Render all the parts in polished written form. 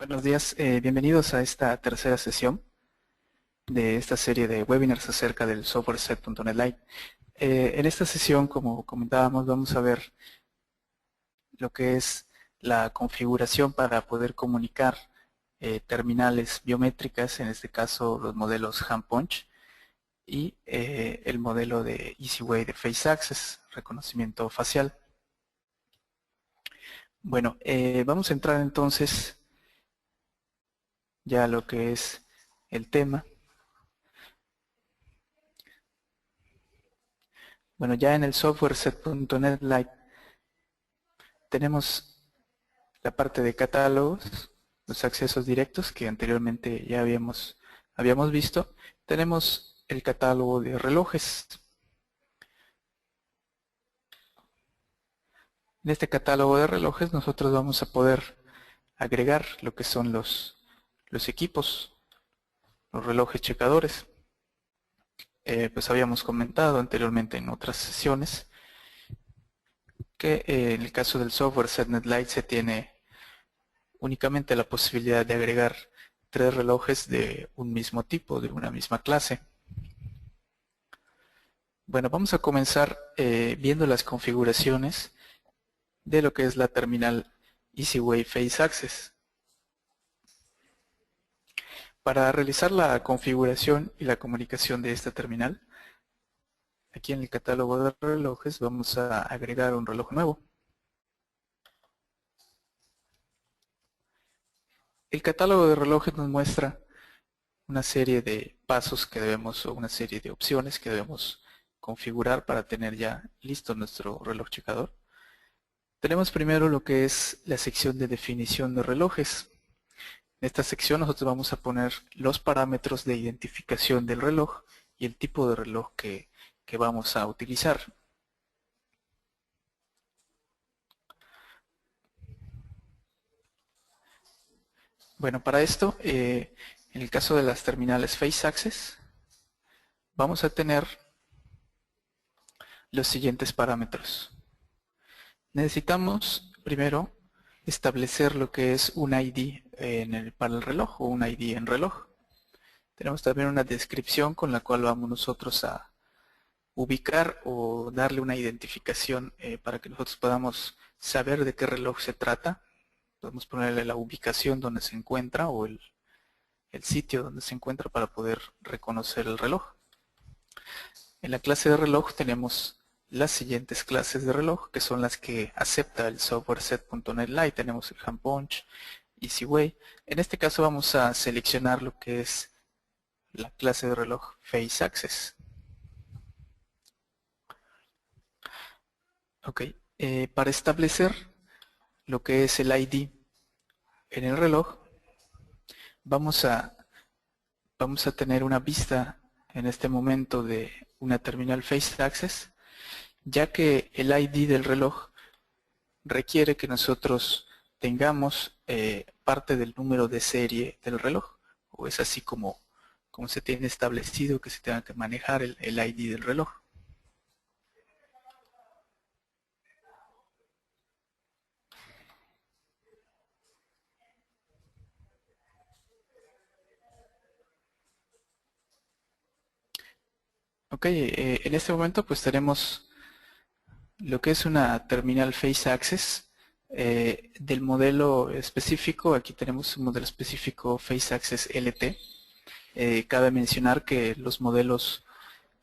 Buenos días, bienvenidos a esta tercera sesión de esta serie de webinars acerca del software set.NET Lite. En esta sesión, como comentábamos, vamos a ver lo que es la configuración para poder comunicar terminales biométricas, en este caso los modelos HandPunch y el modelo de EasyWay de Face Access, reconocimiento facial. Bueno, vamos a entrar entonces ya a lo que es el tema. Bueno, ya en el software set.NET Lite tenemos la parte de catálogos, los accesos directos que anteriormente ya habíamos visto. Tenemos el catálogo de relojes. En este catálogo de relojes nosotros vamos a poder agregar lo que son los equipos, los relojes checadores. Pues habíamos comentado anteriormente en otras sesiones que en el caso del software set.NET Lite se tiene únicamente la posibilidad de agregar 3 relojes de un mismo tipo, de una misma clase. Bueno, vamos a comenzar viendo las configuraciones de lo que es la terminal EasyWay Face Access. Para realizar la configuración y la comunicación de esta terminal, aquí en el catálogo de relojes vamos a agregar un reloj nuevo. El catálogo de relojes nos muestra una serie de pasos que debemos, o una serie de opciones que debemos configurar para tener ya listo nuestro reloj checador. Tenemos primero lo que es la sección de definición de relojes. En esta sección nosotros vamos a poner los parámetros de identificación del reloj y el tipo de reloj que vamos a utilizar. Bueno, para esto, en el caso de las terminales Face Access, vamos a tener los siguientes parámetros. Necesitamos primero establecer lo que es un ID para el reloj o un ID en reloj. Tenemos también una descripción con la cual vamos nosotros a ubicar o darle una identificación para que nosotros podamos saber de qué reloj se trata. Podemos ponerle la ubicación donde se encuentra o el sitio donde se encuentra para poder reconocer el reloj. En la clase de reloj tenemos las siguientes clases de reloj, que son las que acepta el software set.NET Lite. Tenemos el HandPunch, EasyWay. En este caso vamos a seleccionar lo que es la clase de reloj Face Access. Ok, para establecer lo que es el ID en el reloj, vamos a tener una vista en este momento de una terminal Face Access, ya que el ID del reloj requiere que nosotros tengamos parte del número de serie del reloj, o es así como se tiene establecido que se tenga que manejar el ID del reloj. Ok, en este momento pues tenemos lo que es una terminal Face Access del modelo específico. Aquí tenemos un modelo específico Face Access LT. Cabe mencionar que los modelos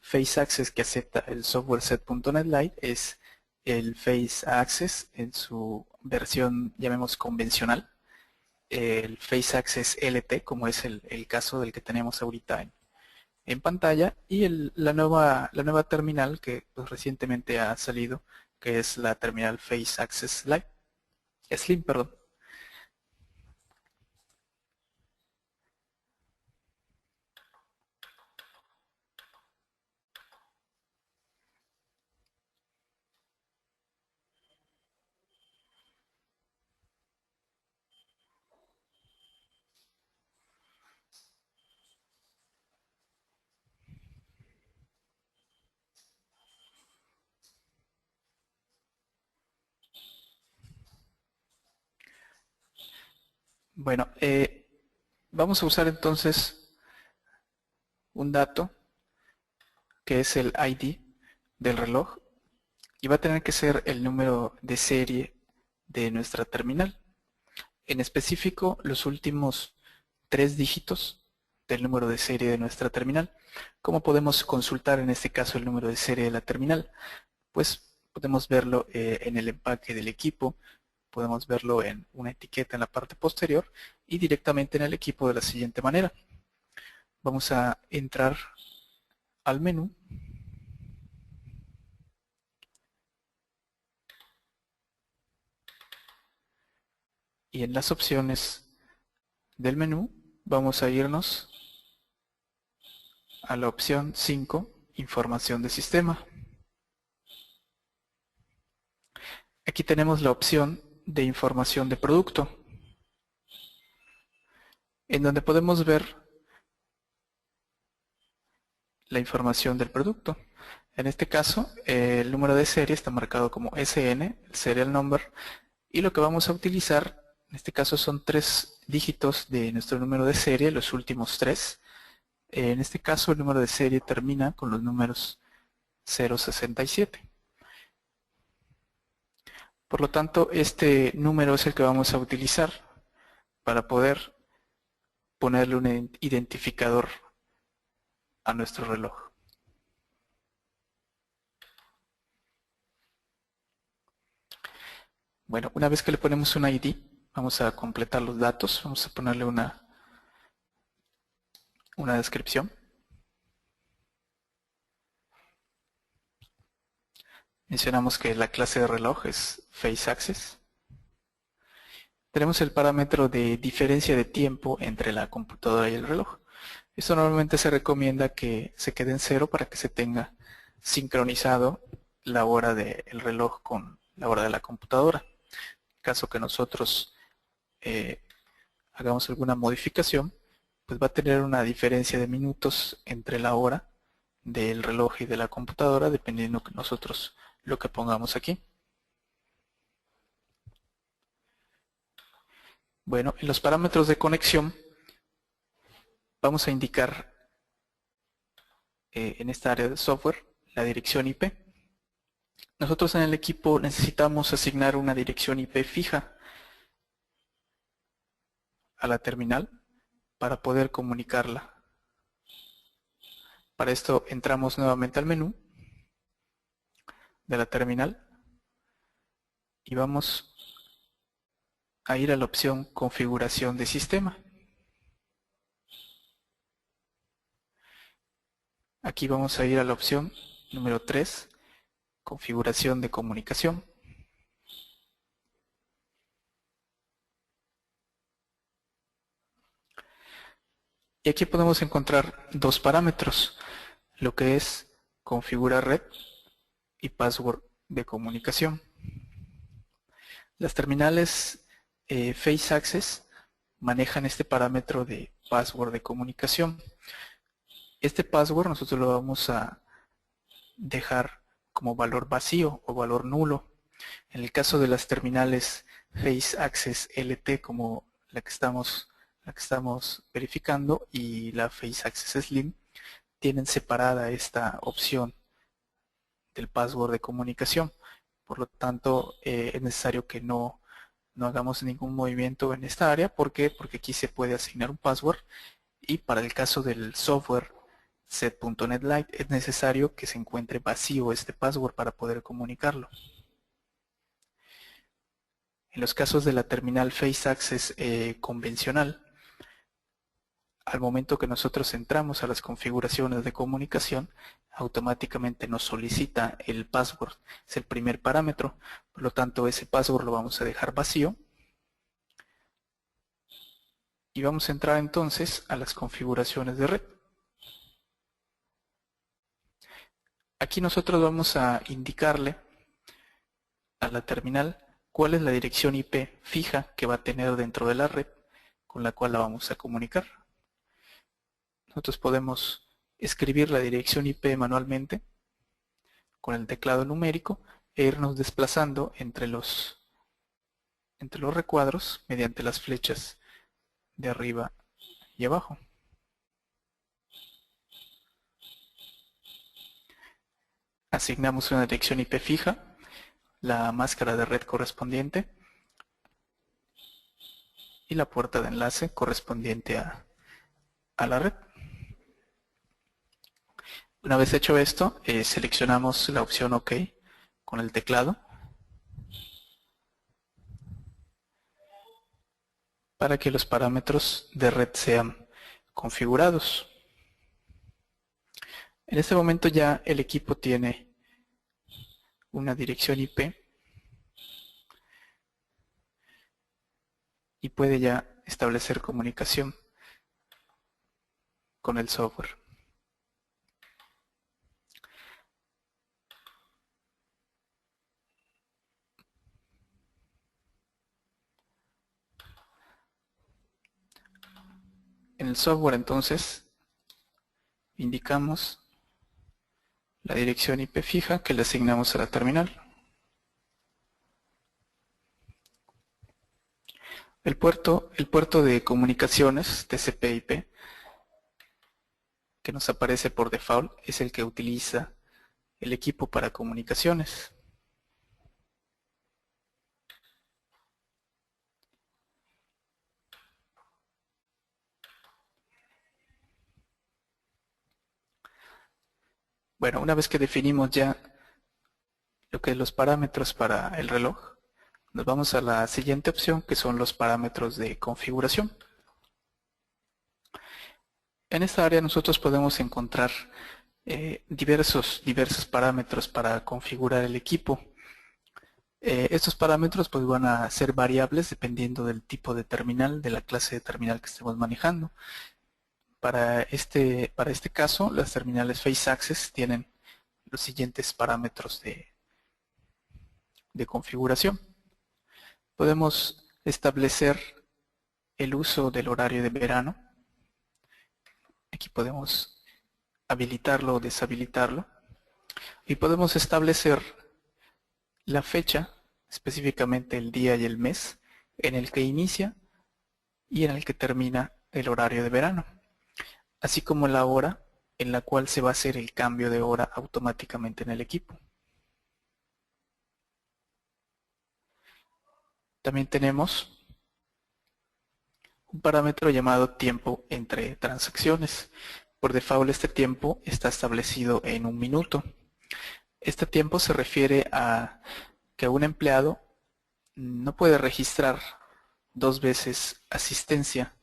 Face Access que acepta el software set.NET Lite es el Face Access en su versión, llamemos convencional, el Face Access LT, como es el caso del que tenemos ahorita en pantalla, y la nueva terminal que pues, recientemente ha salido, que es la terminal Face Access Lite, Slim, perdón. Bueno, vamos a usar entonces un dato que es el ID del reloj y va a tener que ser el número de serie de nuestra terminal. En específico, los últimos 3 dígitos del número de serie de nuestra terminal. ¿Cómo podemos consultar en este caso el número de serie de la terminal? Pues podemos verlo en el empaque del equipo, podemos verlo en una etiqueta en la parte posterior y directamente en el equipo de la siguiente manera. Vamos a entrar al menú y en las opciones del menú vamos a irnos a la opción 5, información de sistema. Aquí tenemos la opción de información de producto, en donde podemos ver la información del producto. En este caso, el número de serie está marcado como SN, el serial number, y lo que vamos a utilizar, en este caso son 3 dígitos de nuestro número de serie, los últimos 3. En este caso, el número de serie termina con los números 067. Por lo tanto, este número es el que vamos a utilizar para poder ponerle un identificador a nuestro reloj. Bueno, una vez que le ponemos un ID, vamos a completar los datos, vamos a ponerle una descripción. Mencionamos que la clase de reloj es FaceAccess. Tenemos el parámetro de diferencia de tiempo entre la computadora y el reloj. Esto normalmente se recomienda que se quede en 0 para que se tenga sincronizado la hora del reloj con la hora de la computadora. En caso que nosotros hagamos alguna modificación, pues va a tener una diferencia de minutos entre la hora del reloj y de la computadora, dependiendo que nosotros lo que pongamos aquí. Bueno, en los parámetros de conexión vamos a indicar en esta área de software la dirección IP. Nosotros en el equipo necesitamos asignar una dirección IP fija a la terminal para poder comunicarla. Para esto entramos nuevamente al menú de la terminal y vamos a ir a la opción configuración de sistema. Aquí vamos a ir a la opción número 3, configuración de comunicación. Y aquí podemos encontrar 2 parámetros, lo que es configurar red y password de comunicación. Las terminales FaceAccess manejan este parámetro de password de comunicación. Este password nosotros lo vamos a dejar como valor vacío o valor nulo. En el caso de las terminales FaceAccess LT como la que estamos verificando y la FaceAccess Slim, tienen separada esta opción del password de comunicación. Por lo tanto, es necesario que no hagamos ningún movimiento en esta área. ¿Por qué? Porque aquí se puede asignar un password y para el caso del software set.NET Lite es necesario que se encuentre vacío este password para poder comunicarlo. En los casos de la terminal FaceAccess convencional, al momento que nosotros entramos a las configuraciones de comunicación, automáticamente nos solicita el password. Es el primer parámetro, por lo tanto ese password lo vamos a dejar vacío. Y vamos a entrar entonces a las configuraciones de red. Aquí nosotros vamos a indicarle a la terminal cuál es la dirección IP fija que va a tener dentro de la red con la cual la vamos a comunicar. Nosotros podemos escribir la dirección IP manualmente con el teclado numérico e irnos desplazando entre los recuadros mediante las flechas de arriba y abajo. Asignamos una dirección IP fija, la máscara de red correspondiente y la puerta de enlace correspondiente a la red. Una vez hecho esto, seleccionamos la opción OK con el teclado para que los parámetros de red sean configurados. En este momento ya el equipo tiene una dirección IP y puede ya establecer comunicación con el software. En el software entonces indicamos la dirección IP fija que le asignamos a la terminal. El puerto de comunicaciones TCP/IP que nos aparece por default es el que utiliza el equipo para comunicaciones. Bueno, una vez que definimos ya lo que es los parámetros para el reloj, nos vamos a la siguiente opción, que son los parámetros de configuración. En esta área nosotros podemos encontrar diversos parámetros para configurar el equipo. Estos parámetros pues van a ser variables dependiendo del tipo de terminal, de la clase de terminal que estemos manejando. Para este caso, las terminales Face Access tienen los siguientes parámetros de configuración. Podemos establecer el uso del horario de verano. Aquí podemos habilitarlo o deshabilitarlo. Y podemos establecer la fecha, específicamente el día y el mes, en el que inicia y en el que termina el horario de verano, así como la hora en la cual se va a hacer el cambio de hora automáticamente en el equipo. También tenemos un parámetro llamado tiempo entre transacciones. Por default este tiempo está establecido en 1 minuto. Este tiempo se refiere a que un empleado no puede registrar 2 veces asistencia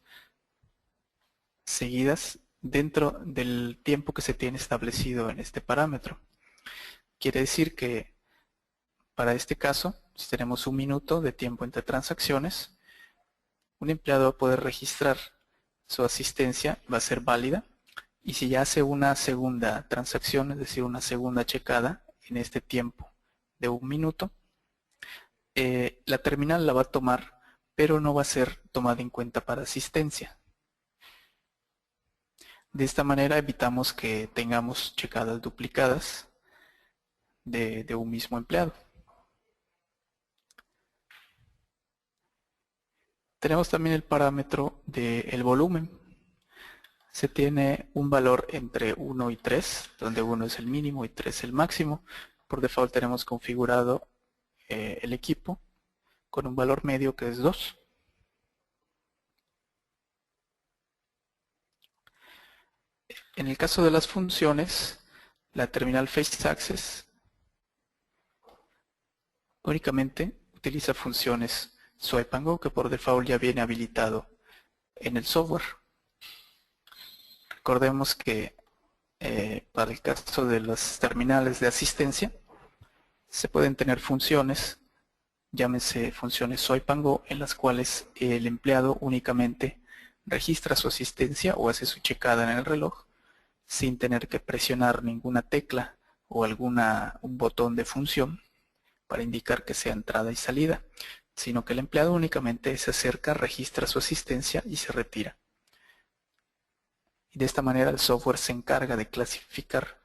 seguidas dentro del tiempo que se tiene establecido en este parámetro. Quiere decir que para este caso, si tenemos 1 minuto de tiempo entre transacciones, un empleado va a poder registrar su asistencia, va a ser válida, y si ya hace una segunda transacción, es decir, una segunda checada en este tiempo de 1 minuto, la terminal la va a tomar, pero no va a ser tomada en cuenta para asistencia. De esta manera evitamos que tengamos checadas duplicadas de un mismo empleado. Tenemos también el parámetro del volumen. Se tiene un valor entre 1 y 3, donde 1 es el mínimo y 3 el máximo. Por default tenemos configurado el equipo con un valor medio que es 2. En el caso de las funciones, la terminal Face Access únicamente utiliza funciones Swipe and Go, que por default ya viene habilitado en el software. Recordemos que para el caso de las terminales de asistencia se pueden tener funciones, llámese funciones Swipe and Go, en las cuales el empleado únicamente registra su asistencia o hace su checada en el reloj sin tener que presionar ninguna tecla o un botón de función para indicar que sea entrada y salida, sino que el empleado únicamente se acerca, registra su asistencia y se retira. Y de esta manera el software se encarga de clasificar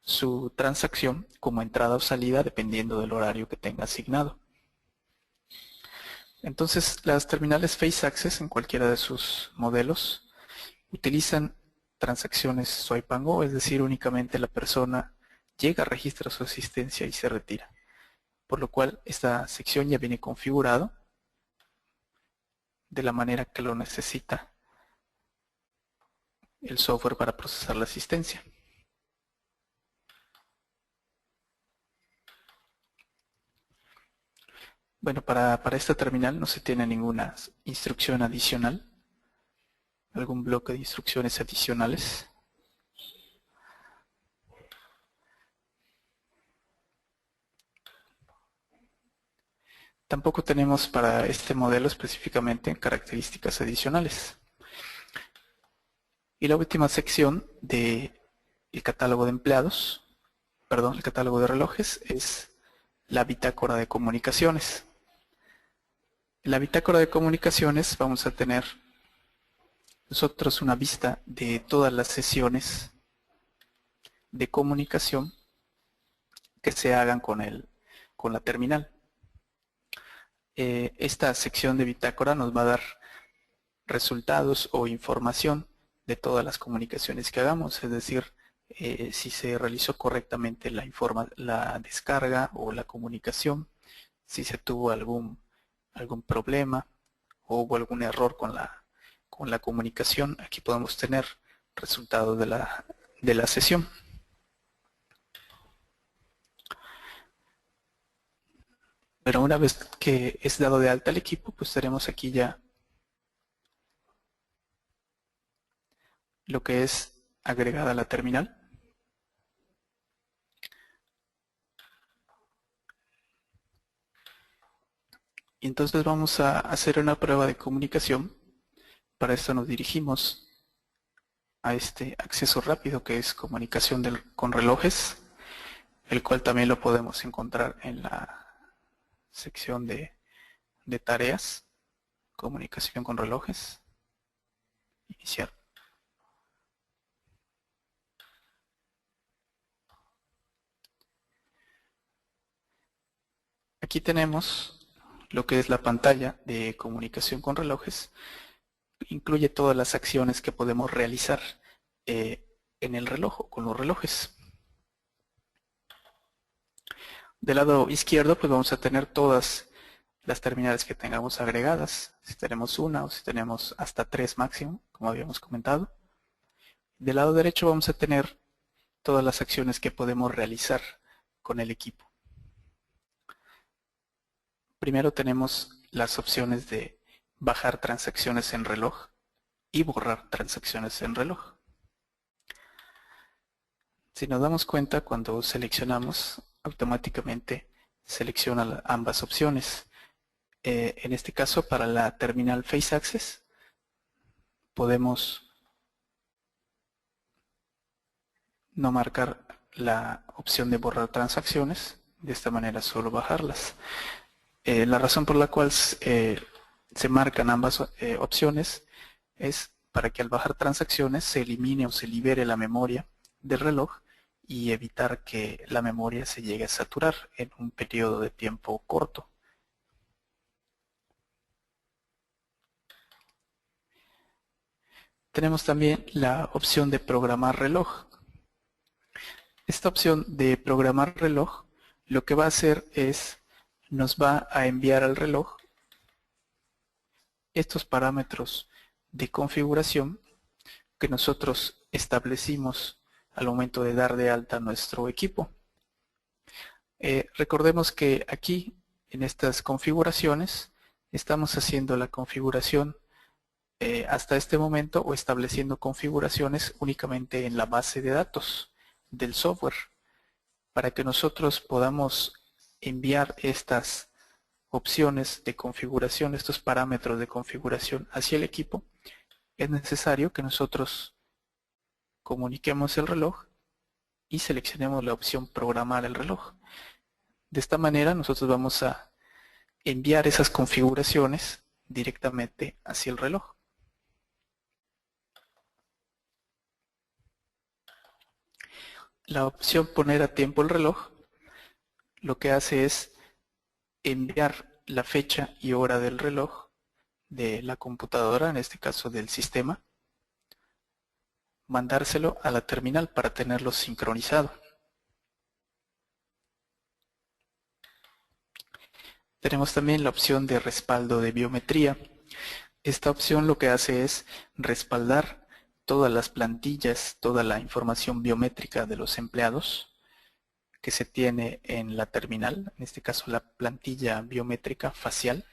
su transacción como entrada o salida dependiendo del horario que tenga asignado. Entonces, las terminales Face Access en cualquiera de sus modelos utilizan transacciones Swipe and Go, es decir, únicamente la persona llega, registra su asistencia y se retira. Por lo cual, esta sección ya viene configurado de la manera que lo necesita el software para procesar la asistencia. Bueno, para esta terminal no se tiene ninguna instrucción adicional, algún bloque de instrucciones adicionales. Tampoco tenemos para este modelo específicamente características adicionales. Y la última sección del catálogo de empleados, el catálogo de relojes, es la bitácora de comunicaciones. En la bitácora de comunicaciones vamos a tener nosotros una vista de todas las sesiones de comunicación que se hagan con la terminal. Esta sección de bitácora nos va a dar resultados o información de todas las comunicaciones que hagamos, es decir, si se realizó correctamente la descarga o la comunicación, si se tuvo algún problema o hubo algún error con la comunicación. Aquí podemos tener resultados de la sesión. Pero una vez que es dado de alta el equipo, pues tenemos aquí ya lo que es agregada a la terminal. Y entonces vamos a hacer una prueba de comunicación. Para esto nos dirigimos a este acceso rápido que es comunicación con relojes, el cual también lo podemos encontrar en la sección de tareas, comunicación con relojes, iniciar. Aquí tenemos lo que es la pantalla de comunicación con relojes. Incluye todas las acciones que podemos realizar en el reloj o con los relojes. Del lado izquierdo pues vamos a tener todas las terminales que tengamos agregadas, si tenemos una o si tenemos hasta 3 máximo, como habíamos comentado. Del lado derecho vamos a tener todas las acciones que podemos realizar con el equipo. Primero tenemos las opciones de bajar transacciones en reloj y borrar transacciones en reloj. Si nos damos cuenta, cuando seleccionamos, automáticamente selecciona ambas opciones. En este caso, para la terminal Face Access, podemos no marcar la opción de borrar transacciones, de esta manera solo bajarlas. La razón por la cual se marcan ambas opciones es para que al bajar transacciones se elimine o se libere la memoria del reloj y evitar que la memoria se llegue a saturar en un periodo de tiempo corto. Tenemos también la opción de programar reloj. Esta opción de programar reloj lo que va a hacer es nos va a enviar al reloj estos parámetros de configuración que nosotros establecimos al momento de dar de alta nuestro equipo. Recordemos que aquí en estas configuraciones estamos haciendo la configuración hasta este momento o estableciendo configuraciones únicamente en la base de datos del software. Para que nosotros podamos enviar estas opciones de configuración, estos parámetros de configuración hacia el equipo, es necesario que nosotros comuniquemos el reloj y seleccionemos la opción programar el reloj. De esta manera nosotros vamos a enviar esas configuraciones directamente hacia el reloj. La opción poner a tiempo el reloj lo que hace es enviar la fecha y hora del reloj de la computadora, en este caso del sistema, mandárselo a la terminal para tenerlo sincronizado. Tenemos también la opción de respaldo de biometría. Esta opción lo que hace es respaldar todas las plantillas, toda la información biométrica de los empleados que se tiene en la terminal, en este caso la plantilla biométrica facial,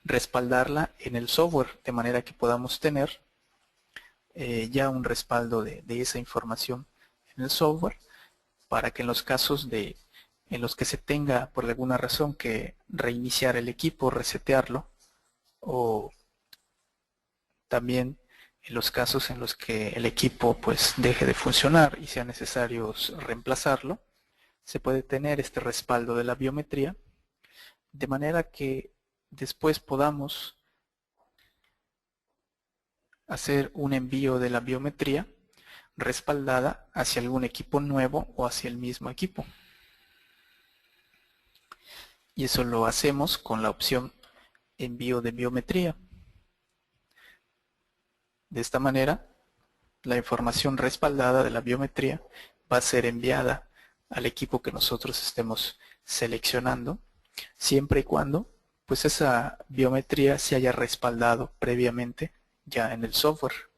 respaldarla en el software de manera que podamos tener ya un respaldo de esa información en el software para que en los casos en los que se tenga por alguna razón que reiniciar el equipo, resetearlo, o también en los casos en los que el equipo pues deje de funcionar y sea necesario reemplazarlo, se puede tener este respaldo de la biometría de manera que después podamos hacer un envío de la biometría respaldada hacia algún equipo nuevo o hacia el mismo equipo. Y eso lo hacemos con la opción envío de biometría. De esta manera, la información respaldada de la biometría va a ser enviada al equipo que nosotros estemos seleccionando, siempre y cuando pues esa biometría se haya respaldado previamente ya en el software.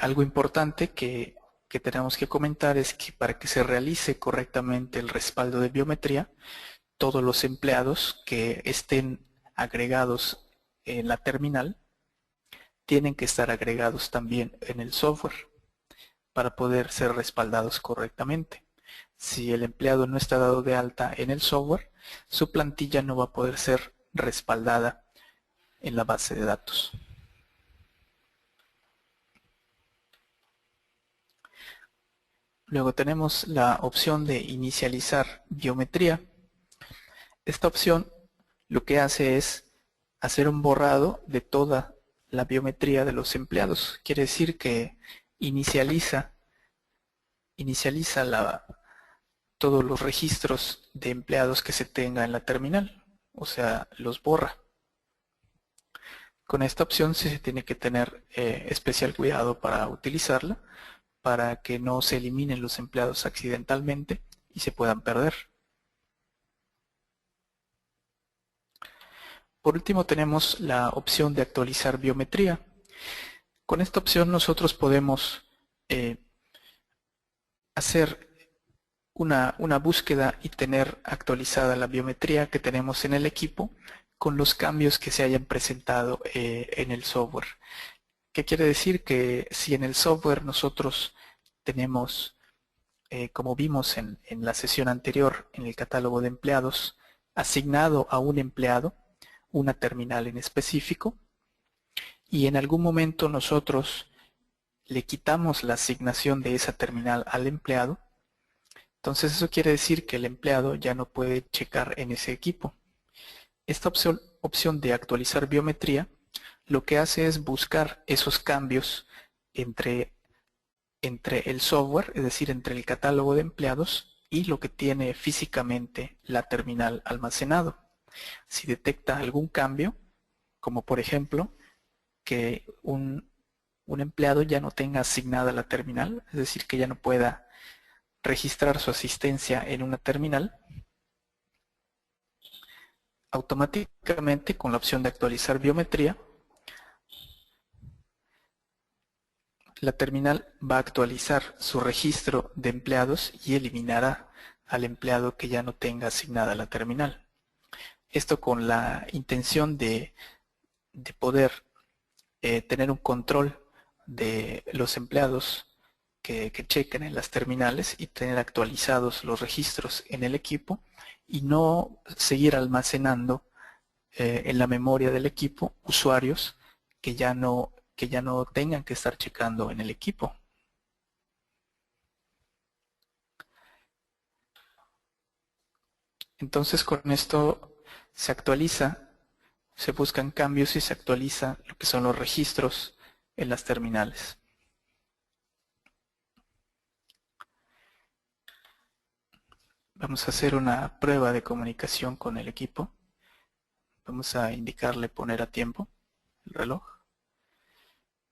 Algo importante que tenemos que comentar es que para que se realice correctamente el respaldo de biometría, todos los empleados que estén agregados en la terminal tienen que estar agregados también en el software para poder ser respaldados correctamente. Si el empleado no está dado de alta en el software, su plantilla no va a poder ser respaldada en la base de datos. Luego tenemos la opción de inicializar biometría. Esta opción lo que hace es hacer un borrado de toda la biometría de los empleados. Quiere decir que inicializa todos los registros de empleados que se tenga en la terminal, o sea, los borra. Con esta opción sí se tiene que tener especial cuidado para utilizarla, para que no se eliminen los empleados accidentalmente y se puedan perder. Por último tenemos la opción de actualizar biometría. Con esta opción nosotros podemos hacer una búsqueda y tener actualizada la biometría que tenemos en el equipo con los cambios que se hayan presentado en el software. ¿Qué quiere decir? Que si en el software nosotros tenemos, como vimos en la sesión anterior, en el catálogo de empleados, asignado a un empleado una terminal en específico, y en algún momento nosotros le quitamos la asignación de esa terminal al empleado, entonces eso quiere decir que el empleado ya no puede checar en ese equipo. Esta opción de actualizar biometría lo que hace es buscar esos cambios entre el software, es decir, entre el catálogo de empleados y lo que tiene físicamente la terminal almacenado. Si detecta algún cambio, como por ejemplo que un empleado ya no tenga asignada la terminal, es decir, que ya no pueda registrar su asistencia en una terminal, automáticamente con la opción de actualizar biometría, la terminal va a actualizar su registro de empleados y eliminará al empleado que ya no tenga asignada la terminal. Esto con la intención de poder tener un control de los empleados que chequen en las terminales y tener actualizados los registros en el equipo y no seguir almacenando en la memoria del equipo usuarios que ya no tengan que estar checando en el equipo. Entonces con esto se actualiza, se buscan cambios y se actualiza lo que son los registros en las terminales. Vamos a hacer una prueba de comunicación con el equipo. Vamos a indicarle poner a tiempo el reloj.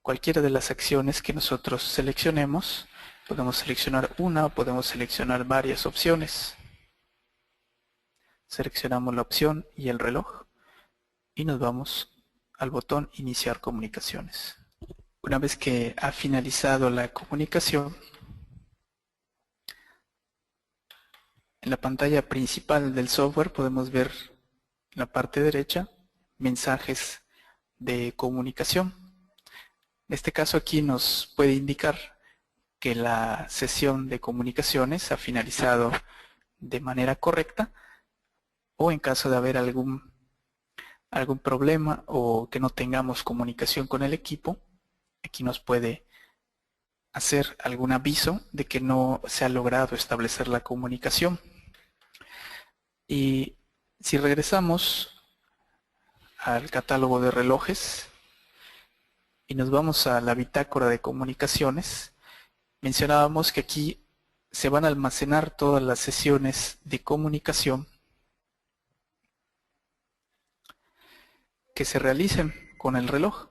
Cualquiera de las acciones que nosotros seleccionemos, podemos seleccionar una o podemos seleccionar varias opciones. Seleccionamos la opción y el reloj y nos vamos al botón Iniciar comunicaciones. Una vez que ha finalizado la comunicación, en la pantalla principal del software podemos ver en la parte derecha mensajes de comunicación. En este caso aquí nos puede indicar que la sesión de comunicaciones ha finalizado de manera correcta, o en caso de haber algún problema o que no tengamos comunicación con el equipo, aquí nos puede hacer algún aviso de que no se ha logrado establecer la comunicación. Y si regresamos al catálogo de relojes y nos vamos a la bitácora de comunicaciones, mencionábamos que aquí se van a almacenar todas las sesiones de comunicación que se realicen con el reloj.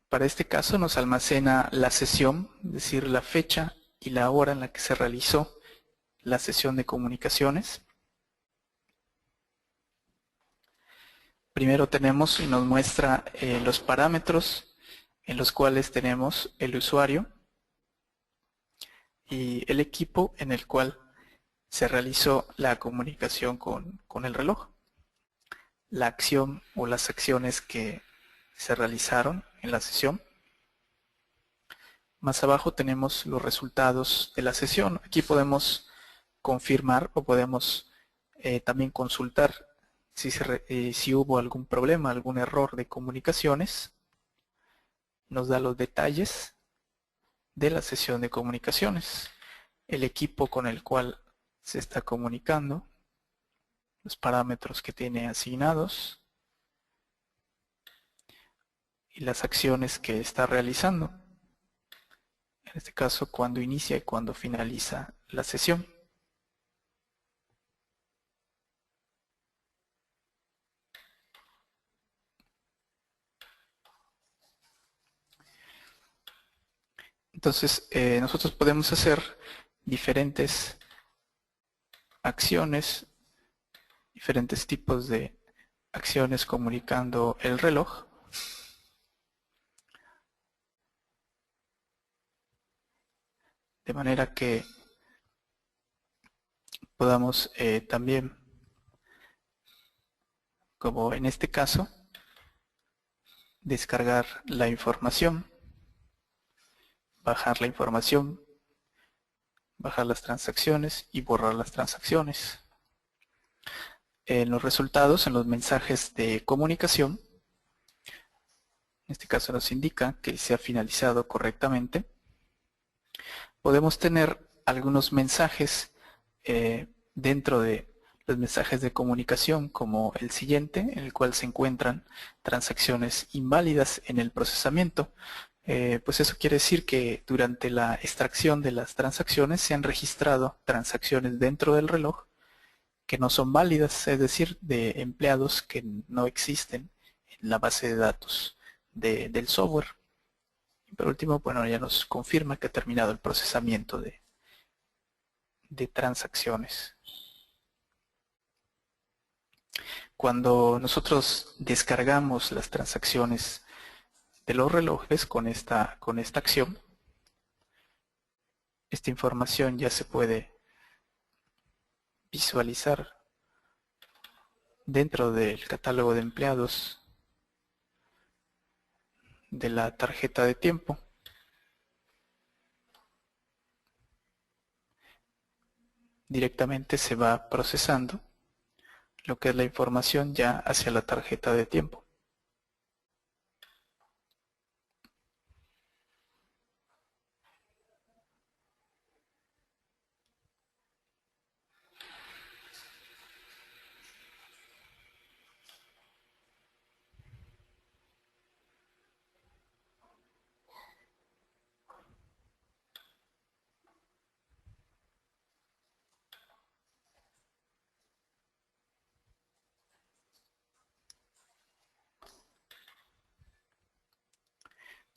Para este caso nos almacena la sesión, es decir, la fecha y la hora en la que se realizó la sesión de comunicaciones. Primero tenemos y nos muestra los parámetros en los cuales tenemos el usuario y el equipo en el cual se realizó la comunicación con el reloj. La acción o las acciones que se realizaron en la sesión. Más abajo tenemos los resultados de la sesión. Aquí podemos confirmar o podemos también consultar si hubo algún problema, algún error de comunicaciones. Nos da los detalles de la sesión de comunicaciones, el equipo con el cual se está comunicando, los parámetros que tiene asignados y las acciones que está realizando. En este caso, cuando inicia y cuando finaliza la sesión. Entonces, nosotros podemos hacer diferentes acciones, diferentes tipos de acciones comunicando el reloj. De manera que podamos también, como en este caso, descargar la información, bajar la información, bajar las transacciones y borrar las transacciones. En los resultados, en los mensajes de comunicación, en este caso nos indica que se ha finalizado correctamente. Podemos tener algunos mensajes dentro de los mensajes de comunicación, como el siguiente, en el cual se encuentran transacciones inválidas en el procesamiento. Pues eso quiere decir que durante la extracción de las transacciones se han registrado transacciones dentro del reloj que no son válidas, es decir, de empleados que no existen en la base de datos del software. Y por último, bueno, ya nos confirma que ha terminado el procesamiento de transacciones. Cuando nosotros descargamos las transacciones de los relojes con esta acción, esta información ya se puede visualizar dentro del catálogo de empleados de la tarjeta de tiempo. Directamente se va procesando lo que es la información ya hacia la tarjeta de tiempo.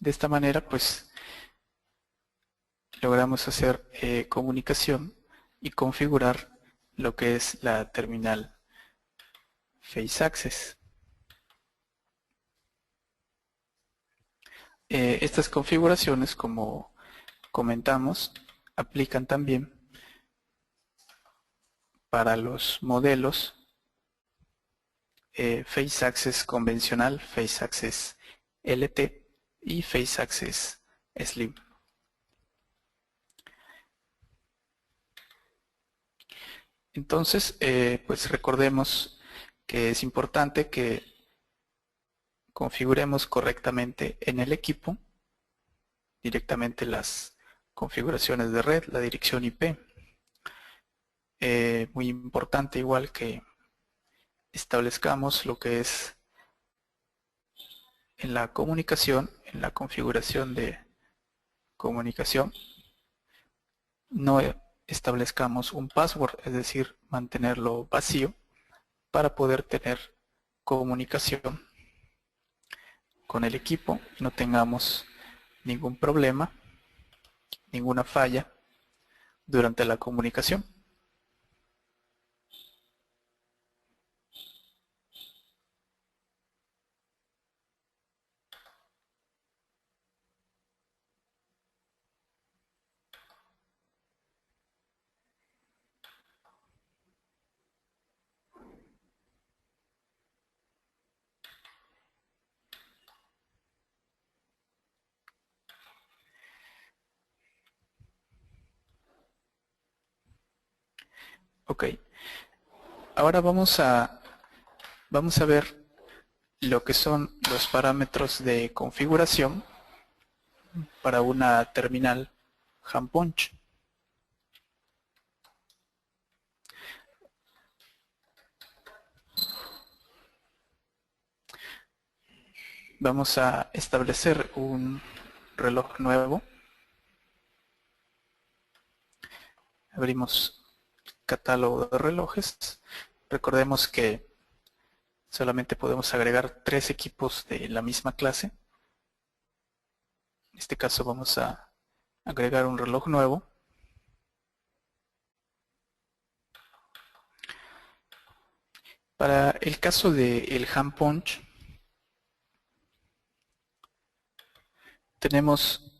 De esta manera pues logramos hacer comunicación y configurar lo que es la terminal Face Access. Estas configuraciones, como comentamos, aplican también para los modelos Face Access convencional, Face Access LT y Face Access Slim. Entonces, pues recordemos que es importante que configuremos correctamente en el equipo directamente las configuraciones de red, la dirección IP. Muy importante igual que establezcamos lo que es en la comunicación, en la configuración de comunicación, no establezcamos un password, es decir, mantenerlo vacío para poder tener comunicación con el equipo y no tengamos ningún problema, ninguna falla durante la comunicación. Ok, ahora vamos a ver lo que son los parámetros de configuración para una terminal handpunch. Vamos a establecer un reloj nuevo. Abrimos catálogo de relojes. Recordemos que solamente podemos agregar 3 equipos de la misma clase. En este caso vamos a agregar un reloj nuevo. Para el caso del handpunch, tenemos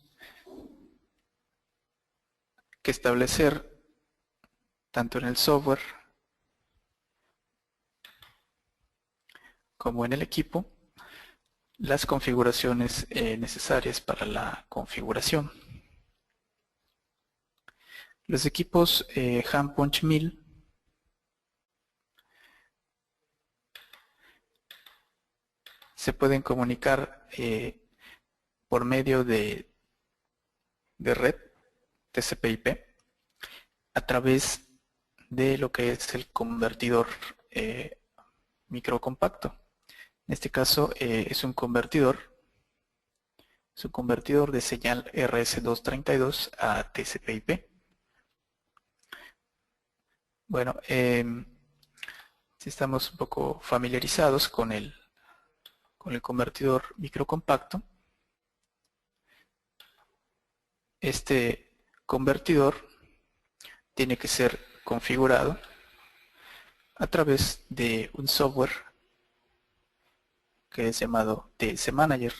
que establecer tanto en el software como en el equipo las configuraciones necesarias para la configuración. Los equipos handpunch 1000 se pueden comunicar por medio de red TCP/IP a través de lo que es el convertidor microcompacto. En este caso es un convertidor de señal RS232 a TCP/IP. Bueno, si estamos un poco familiarizados con el convertidor microcompacto, este convertidor tiene que ser configurado a través de un software que es llamado TS Manager,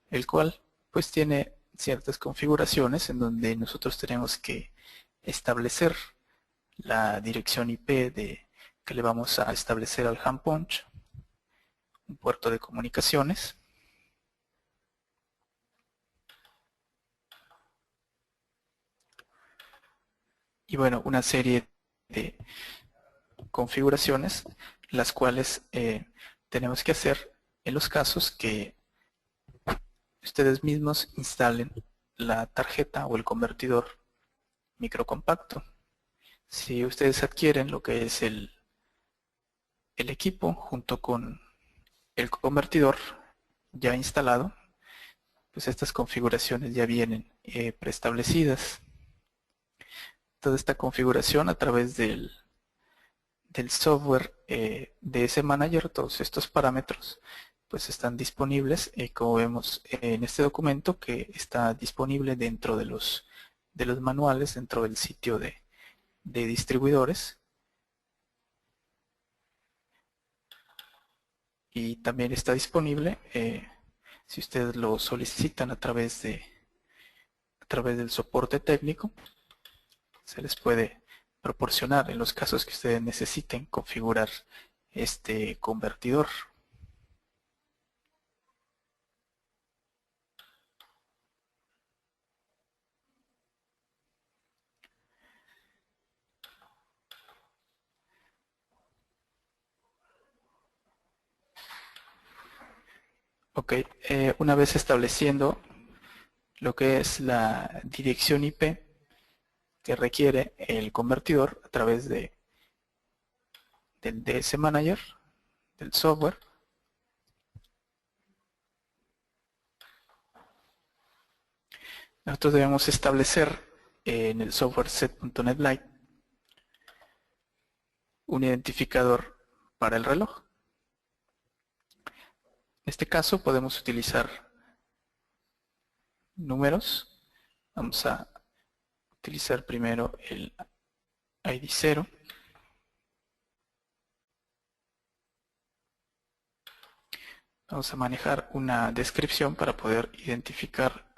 el cual pues tiene ciertas configuraciones en donde nosotros tenemos que establecer la dirección IP que le vamos a establecer al handpunch, un puerto de comunicaciones, y bueno, una serie de configuraciones las cuales tenemos que hacer en los casos que ustedes mismos instalen la tarjeta o el convertidor microcompacto. Si ustedes adquieren lo que es el equipo junto con el convertidor ya instalado, pues estas configuraciones ya vienen preestablecidas. Toda esta configuración a través del software DS Manager, todos estos parámetros, pues están disponibles, como vemos en este documento, que está disponible dentro de los manuales, dentro del sitio de distribuidores. Y también está disponible si ustedes lo solicitan a través del soporte técnico. Se les puede proporcionar en los casos que ustedes necesiten configurar este convertidor. Ok, una vez estableciendo lo que es la dirección IP que requiere el convertidor a través del DS Manager, del software, nosotros debemos establecer en el software set.net Lite un identificador para el reloj. En este caso podemos utilizar números. Vamos a utilizar primero el ID 0. Vamos a manejar una descripción para poder identificar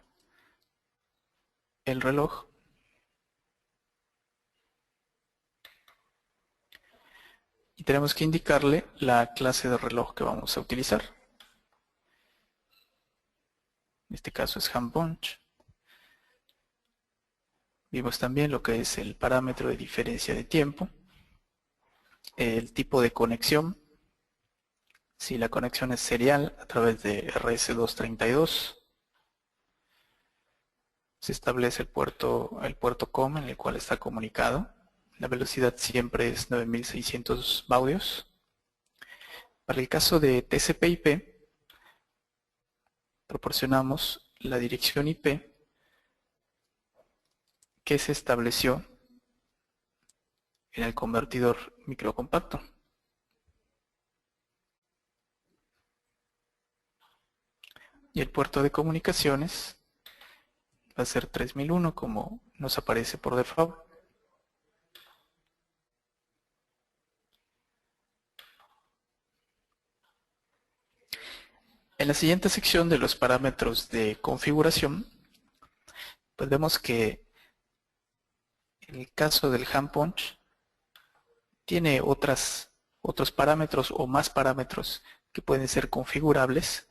el reloj. Y tenemos que indicarle la clase de reloj que vamos a utilizar. En este caso es hand punch. Vimos también lo que es el parámetro de diferencia de tiempo, el tipo de conexión, si la conexión es serial a través de RS232, se establece el puerto COM en el cual está comunicado, la velocidad siempre es 9600 baudios. Para el caso de TCP/IP, proporcionamos la dirección IP que se estableció en el convertidor microcompacto. Y el puerto de comunicaciones va a ser 3001 como nos aparece por default. En la siguiente sección de los parámetros de configuración, pues vemos que en el caso del hand punch tiene otros parámetros o más parámetros que pueden ser configurables,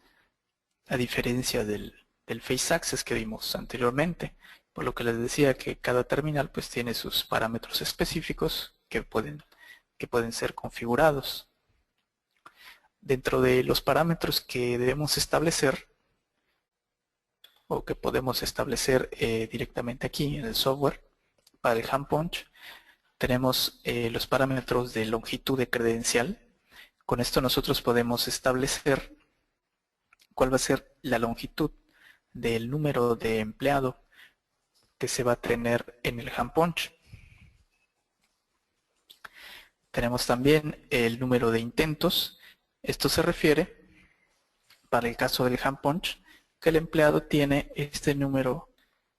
a diferencia del Face Access que vimos anteriormente, por lo que les decía que cada terminal pues tiene sus parámetros específicos que pueden ser configurados. Dentro de los parámetros que debemos establecer o que podemos establecer directamente aquí en el software para el hand punch, tenemos los parámetros de longitud de credencial. Con esto nosotros podemos establecer cuál va a ser la longitud del número de empleado que se va a tener en el hand punch. Tenemos también el número de intentos. Esto se refiere, para el caso del hand punch, que el empleado tiene este número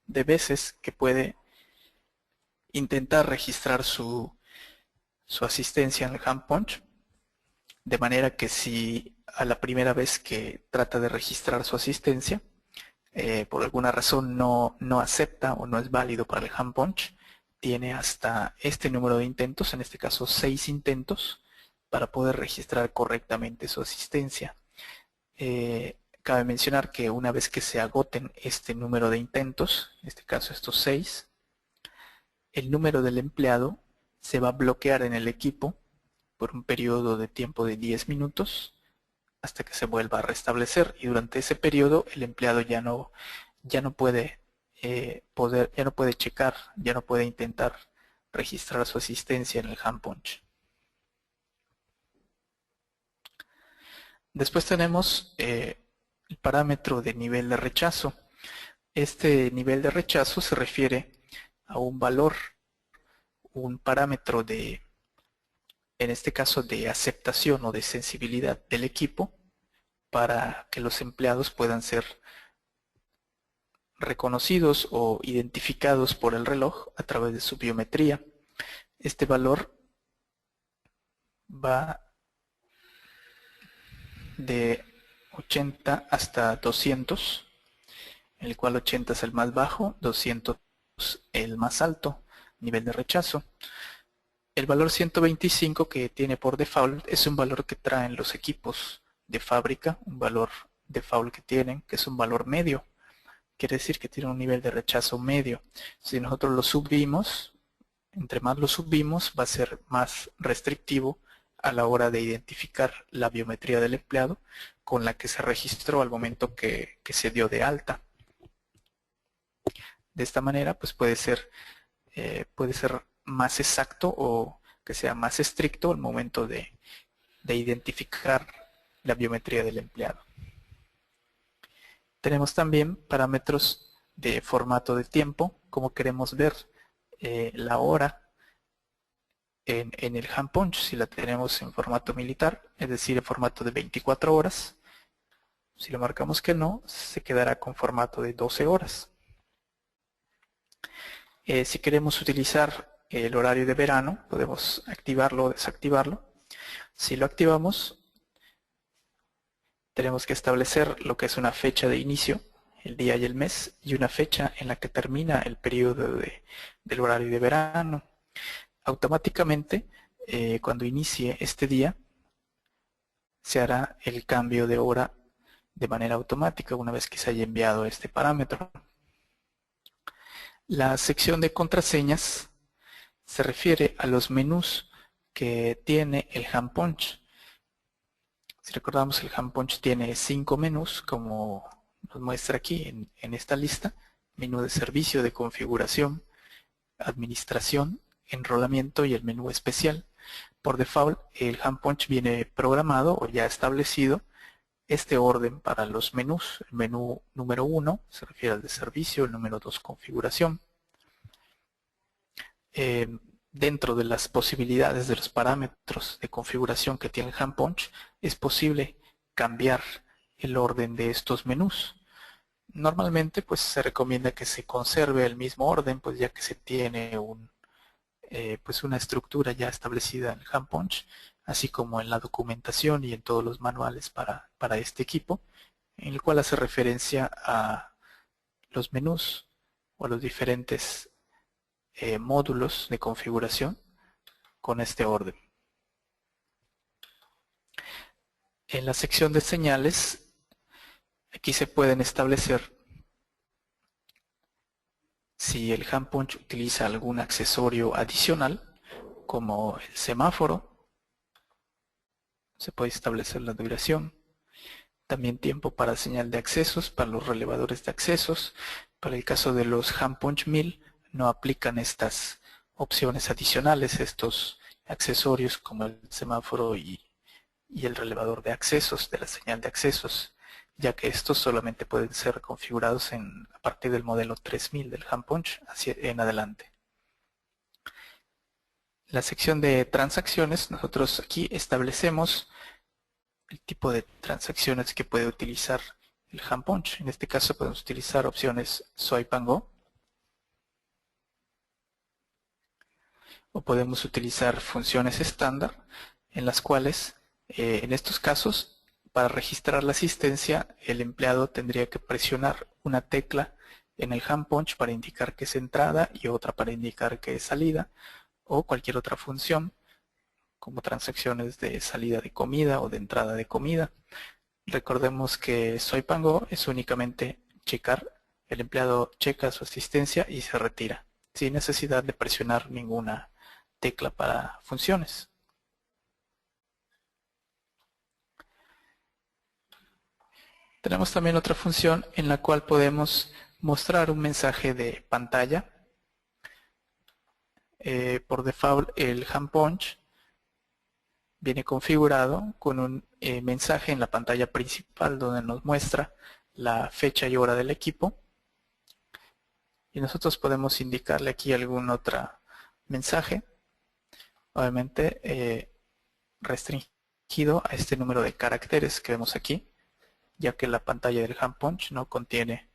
de veces que puede intentar registrar su asistencia en el hand punch, de manera que si a la primera vez que trata de registrar su asistencia, por alguna razón no acepta o no es válido para el hand punch, tiene hasta este número de intentos, en este caso 6 intentos, para poder registrar correctamente su asistencia. Cabe mencionar que una vez que se agoten este número de intentos, en este caso estos 6, el número del empleado se va a bloquear en el equipo por un periodo de tiempo de 10 minutos hasta que se vuelva a restablecer, y durante ese periodo el empleado ya no puede checar, ya no puede intentar registrar su asistencia en el hand punch. Después tenemos el parámetro de nivel de rechazo. Este nivel de rechazo se refiere a un valor, un parámetro en este caso de aceptación o de sensibilidad del equipo para que los empleados puedan ser reconocidos o identificados por el reloj a través de su biometría. Este valor va de 80 hasta 200, el cual 80 es el más bajo, 200 el más alto nivel de rechazo. El valor 125 que tiene por default es un valor que traen los equipos de fábrica, un valor default que tienen, que es un valor medio. Quiere decir que tiene un nivel de rechazo medio. Si nosotros lo subimos, entre más lo subimos, va a ser más restrictivo a la hora de identificar la biometría del empleado con la que se registró al momento que se dio de alta. De esta manera, pues puede ser más exacto o que sea más estricto al momento de identificar la biometría del empleado. Tenemos también parámetros de formato de tiempo, como queremos ver la hora en el hand punch, si la tenemos en formato militar, es decir, en formato de 24 horas. Si lo marcamos que no, se quedará con formato de 12 horas. Si queremos utilizar el horario de verano, podemos activarlo o desactivarlo. Si lo activamos, tenemos que establecer lo que es una fecha de inicio, el día y el mes, y una fecha en la que termina el periodo del horario de verano. Automáticamente, cuando inicie este día, se hará el cambio de hora de manera automática una vez que se haya enviado este parámetro. La sección de contraseñas se refiere a los menús que tiene el hand punch. Si recordamos, el hand punch tiene 5 menús, como nos muestra aquí en esta lista: menú de servicio, de configuración, administración, enrolamiento y el menú especial. Por default, el hand punch viene programado o ya establecido este orden para los menús. El menú número 1 se refiere al de servicio, el número 2 configuración. Dentro de las posibilidades de los parámetros de configuración que tiene el hand punch, es posible cambiar el orden de estos menús. Normalmente pues se recomienda que se conserve el mismo orden, pues ya que se tiene pues una estructura ya establecida en el hand punch, así como en la documentación y en todos los manuales para este equipo, en el cual hace referencia a los menús o a los diferentes módulos de configuración con este orden. En la sección de señales, aquí se pueden establecer si el hand punch utiliza algún accesorio adicional, como el semáforo. Se puede establecer la duración, también tiempo para señal de accesos, para los relevadores de accesos. Para el caso de los hand punch 1000 no aplican estas opciones adicionales, estos accesorios como el semáforo y el relevador de accesos, de la señal de accesos, ya que estos solamente pueden ser configurados a partir del modelo 3000 del hand punch en adelante. La sección de transacciones, nosotros aquí establecemos el tipo de transacciones que puede utilizar el hand punch. En este caso podemos utilizar opciones Swipe and Go, o podemos utilizar funciones estándar, en las cuales en estos casos, para registrar la asistencia, el empleado tendría que presionar una tecla en el hand punch para indicar que es entrada y otra para indicar que es salida, o cualquier otra función como transacciones de salida de comida o de entrada de comida. Recordemos que Swipe and Go es únicamente checar, el empleado checa su asistencia y se retira, sin necesidad de presionar ninguna tecla para funciones. Tenemos también otra función en la cual podemos mostrar un mensaje de pantalla. Por default, el hand punch viene configurado con un mensaje en la pantalla principal donde nos muestra la fecha y hora del equipo, y nosotros podemos indicarle aquí algún otro mensaje, obviamente restringido a este número de caracteres que vemos aquí. ya que la pantalla del hand punch no contiene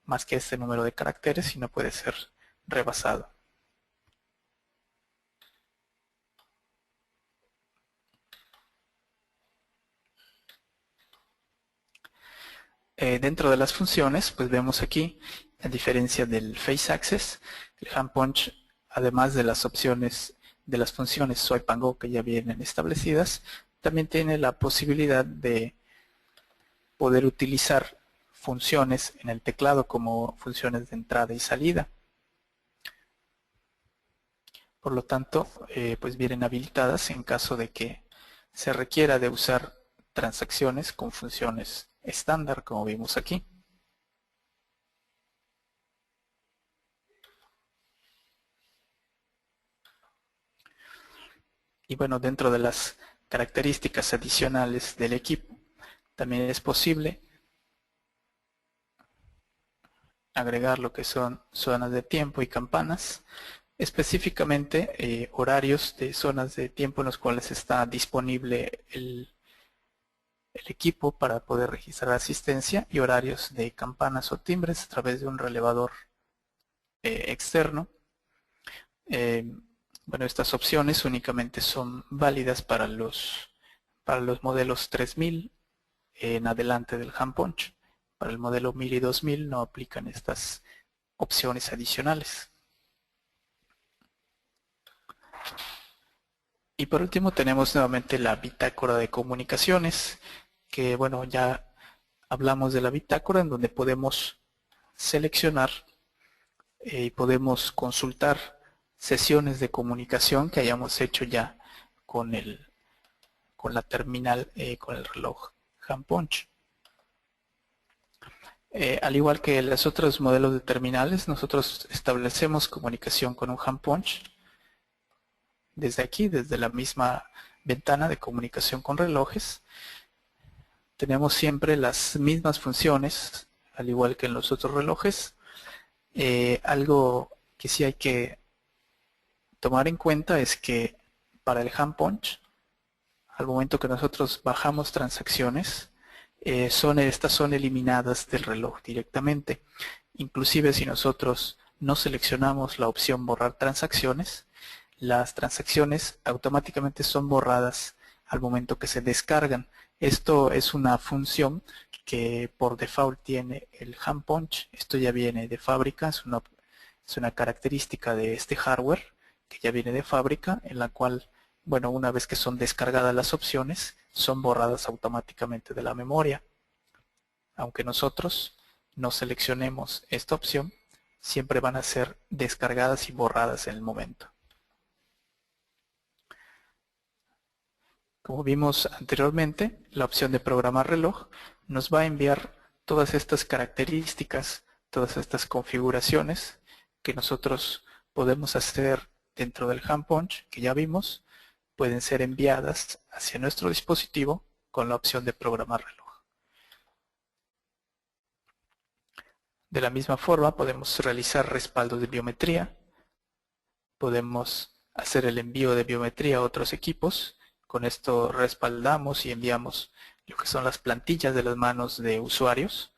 más que este número de caracteres y no puede ser rebasado. Dentro de las funciones, pues vemos aquí, a diferencia del Face Access, el hand punch, además de las opciones de las funciones Swipe and Go que ya vienen establecidas, también tiene la posibilidad de poder utilizar funciones en el teclado como funciones de entrada y salida. Por lo tanto, pues vienen habilitadas en caso de que se requiera de usar transacciones con funciones estándar, como vimos aquí. Y bueno, dentro de las características adicionales del equipo, también es posible agregar lo que son zonas de tiempo y campanas, específicamente horarios de zonas de tiempo en los cuales está disponible el equipo para poder registrar asistencia, y horarios de campanas o timbres a través de un relevador externo. Bueno, estas opciones únicamente son válidas para los modelos 3000 en adelante del hand punch. Para el modelo 1000 y 2000 no aplican estas opciones adicionales. Y por último tenemos nuevamente la bitácora de comunicaciones, que bueno, ya hablamos de la bitácora, en donde podemos seleccionar y podemos consultar sesiones de comunicación que hayamos hecho ya con la terminal, con el reloj hand punch. Al igual que los otros modelos de terminales, nosotros establecemos comunicación con un hand punch desde aquí, desde la misma ventana de comunicación con relojes. Tenemos siempre las mismas funciones, al igual que en los otros relojes. Algo que sí hay que tomar en cuenta es que para el hand punch, al momento que nosotros bajamos transacciones, estas son eliminadas del reloj directamente. Inclusive si nosotros no seleccionamos la opción borrar transacciones, las transacciones automáticamente son borradas al momento que se descargan. Esto es una función que por default tiene el hand punch. Esto ya viene de fábrica, es una característica de este hardware que ya viene de fábrica, en la cual, bueno, una vez que son descargadas las opciones, son borradas automáticamente de la memoria. Aunque nosotros no seleccionemos esta opción, siempre van a ser descargadas y borradas en el momento. Como vimos anteriormente, la opción de programar reloj nos va a enviar todas estas características, todas estas configuraciones que nosotros podemos hacer dentro del hand punch, que ya vimos, pueden ser enviadas hacia nuestro dispositivo con la opción de programar reloj. De la misma forma podemos realizar respaldos de biometría, podemos hacer el envío de biometría a otros equipos. Con esto respaldamos y enviamos lo que son las plantillas de las manos de usuarios.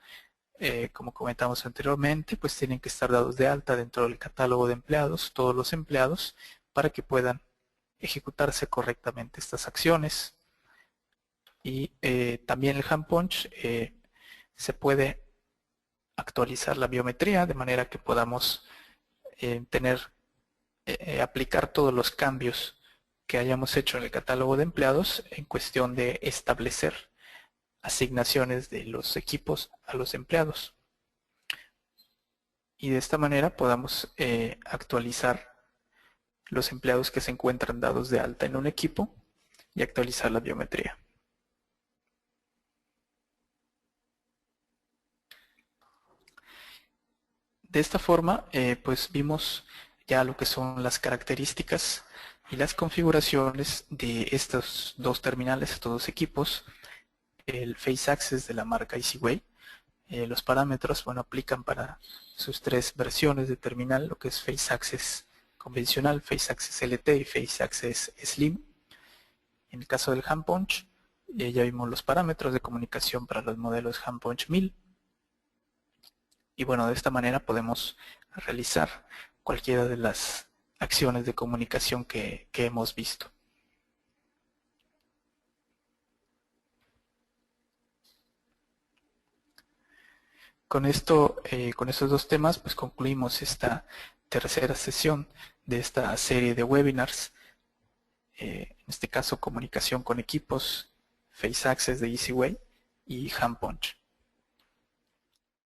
Como comentamos anteriormente, pues tienen que estar dados de alta dentro del catálogo de empleados, todos los empleados, para que puedan ejecutarse correctamente estas acciones. Y también el hand punch se puede actualizar la biometría de manera que podamos aplicar todos los cambios que hayamos hecho en el catálogo de empleados en cuestión de establecer asignaciones de los equipos a los empleados. Y de esta manera podamos actualizar los empleados que se encuentran dados de alta en un equipo y actualizar la biometría. De esta forma, pues vimos ya lo que son las características y las configuraciones de estos dos terminales, estos dos equipos. El Face Access de la marca Easyway. Los parámetros, bueno, aplican para sus tres versiones de terminal, lo que es Face Access convencional, Face Access LT y Face Access Slim. En el caso del hand punch, Ya vimos los parámetros de comunicación para los modelos HandPunch 1000. Y bueno, de esta manera podemos realizar cualquiera de las acciones de comunicación que hemos visto. Con esto, con estos dos temas, pues concluimos esta tercera sesión de esta serie de webinars. En este caso, comunicación con equipos, Face Access de EasyWay y HandPunch.